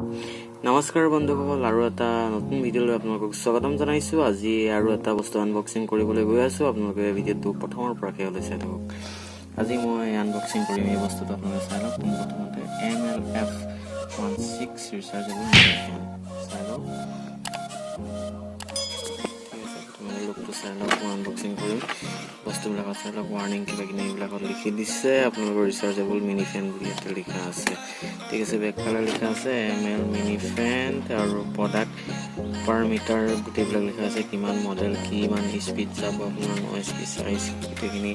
নমস্কাৰ বন্ধুসকল, আৰু এটা নতুন ভিডিঅ'লৈ আপোনালোকক স্বাগতম জনাইছোঁ। আজি আৰু এটা বস্তু আনবক্সিং কৰিবলৈ গৈ আছোঁ। আপোনালোকে ভিডিঅ'টো প্ৰথমৰ পৰা শেষলৈ চাই থাকক। আজি মই আনবক্সিং কৰিম এই বস্তুটো, আপোনালোকে চাই লওক। প্ৰথমতে MLF16 rechargeable চাই লওক। লোকটো চাই লওক, মই আনবক্সিং কৰিম। বস্তুবিলাকত চাই লওক, ৱাৰ্ণিং কিবা কিনি এইবিলাকত লিখি দিছে আপোনালোকৰ ৰিচাৰ্জেবল মিনি ফেন বুলি ইয়াতে লিখা আছে। ঠিক আছে, বেক ফালে লিখা আছে ML মিনি ফেন আৰু প্ৰডাক্ট পাৰ মিটাৰ গোটেইবিলাক লিখা আছে, কিমান মডেল, কিমান স্পীড যাব আপোনাৰ, স্পীড চাইজ গোটেইখিনি,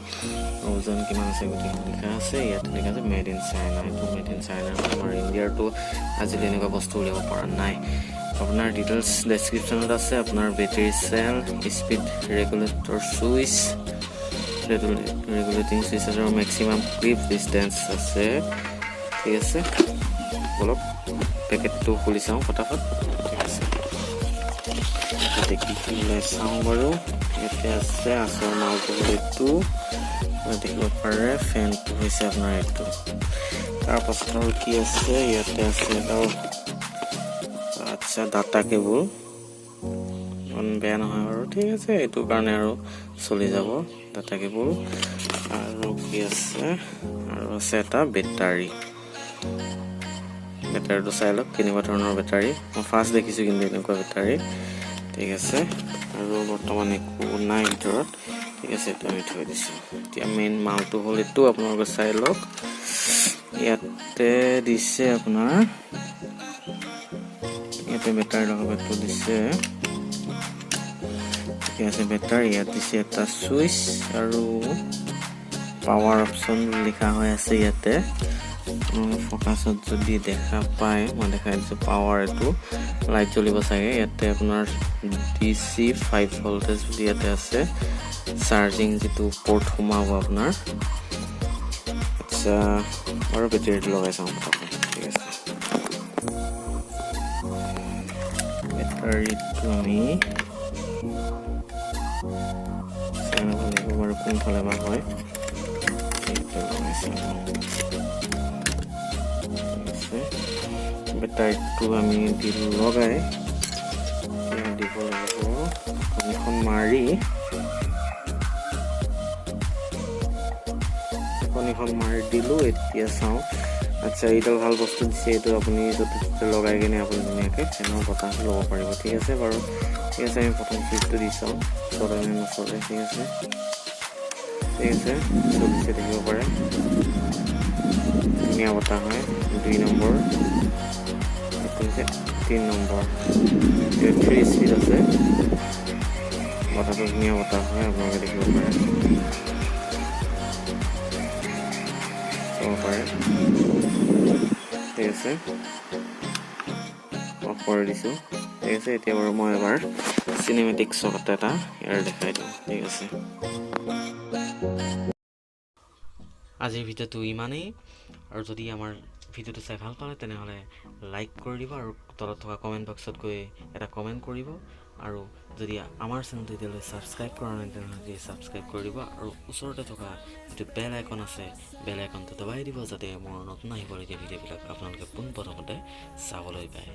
ওজন কিমান আছে গোটেইখিনি লিখা আছে। ইয়াত লিখা আছে মেড ইন চাইনা। এইটো মেড ইন চাইনা, আমাৰ ইণ্ডিয়াৰটো আজিলৈ এনেকুৱা বস্তু উলিয়াব পৰা নাই। আপোনাৰ ডিটেইলছ ডেছক্ৰিপশ্যনত আছে। আপোনাৰ battery cell, speed regulator switch, regulating switch আছে আৰু মেক্সিমাম গ্ৰিপ ডিষ্টেঞ্চ আছে। ঠিক আছে, অলপ পেকেটটো খুলি চাওঁ ফটাফট। ঠিক আছে, কি কি ওলাই চাওঁ বাৰু। ইয়াতে আছে আচৰ মালটো এইটো দেখিব পাৰে, ফেনটো হৈছে আপোনাৰ এইটো। তাৰপাছত আৰু কি আছে, ইয়াতে আছে আচ্ছা ডাটা কেবল, বেয়া নহয় বাৰু। ঠিক আছে, এইটো কাৰণে আৰু চলি যাব ডাটা কেবল। আৰু কি আছে, আৰু আছে এটা বেটাৰী। বেটাৰীটো চাই লওক কেনেকুৱা ধৰণৰ বেটাৰী, মই ফাৰ্ষ্ট দেখিছোঁ কিন্তু এনেকুৱা বেটাৰী। ঠিক আছে, আৰু বৰ্তমান একো নাই ভিতৰত। ঠিক আছে, এইটো আমি থৈ দিছোঁ। এতিয়া মেইন মালটো হ'ল এইটো, আপোনালোকে চাই লওক। ইয়াতে দিছে আপোনাৰ, ইয়াতে বেটাৰী লগাবটো দিছে। ঠিক আছে, বেটাৰী ইয়াত দিছে এটা চুইচ আৰু পাৱাৰ অপশ্যন লিখা হৈ আছে ইয়াতে। ফকাছত যদি দেখা পায়, মই দেখাই দিছোঁ পাৱাৰ, এইটো লাইট জ্বলিব চাগে। ইয়াতে আপোনাৰ DC 5 ভল্টেজ বুলি ইয়াতে আছে, চাৰ্জিং যিটো পৰ্ট সোমাব আপোনাৰ। আচ্ছা, আৰু বেটাৰীটো লগাই চাওঁ। ঠিক আছে, বেটাৰীটো আমি চাই ল'ব লাগিব বাৰু কোনফালে বা হয়। বেটাৰীটো আমি লগাই দিব লাগিব, এখন মাৰি এখন মাৰি দিলোঁ। এতিয়া চাওঁ। আচ্ছা, এইডাল ভাল বস্তু দিছে, এইটো আপুনি য'তে লগাই কিনে আপুনি ধুনীয়াকৈ ফেনৰ বতাহটো ল'ব পাৰিব। ঠিক আছে বাৰু। ঠিক আছে, আমি প্ৰথম চুইচটো দি চাওঁ চলে নে নচলে। ঠিক আছে, ঠিক আছে, চলিছে দেখিব পাৰে, ধুনীয়া বতাহ হয়। 2 নম্বৰ, এইটো হৈছে 3 নম্বৰ, 3 স্পীড আছে। বতাহটো ধুনীয়া বতাহ হয়, আপোনালোকে দেখিব পাৰে, চাব পাৰে। ঠিক আছে, অফ কৰি দিছোঁ। ঠিক আছে, এতিয়া বাৰু মই এবাৰ চিনেমেটিক শ্বট এটা ইয়াৰ দেখাই দিওঁ। ঠিক আছে, আজিৰ ভিডিঅ'টো ইমানেই। আৰু যদি আমাৰ ভিডিঅ'টো চাই ভাল পালে তেনেহ'লে লাইক কৰি দিব, আৰু তলত থকা কমেণ্ট বক্সত গৈ এটা কমেণ্ট কৰিব। আৰু যদি আমাৰ চেনেলটো এতিয়ালৈ ছাবস্ক্ৰাইব কৰা নাই তেনেহ'লে ছাবস্ক্ৰাইব কৰি দিব, আৰু ওচৰতে থকা যিটো বেল আইকন আছে, বেল আইকনটো দবাই দিব, যাতে মোৰ নতুন আহিবলগীয়া ভিডিঅ'বিলাক আপোনালোকে পোনপ্ৰথমতে চাবলৈ পায়।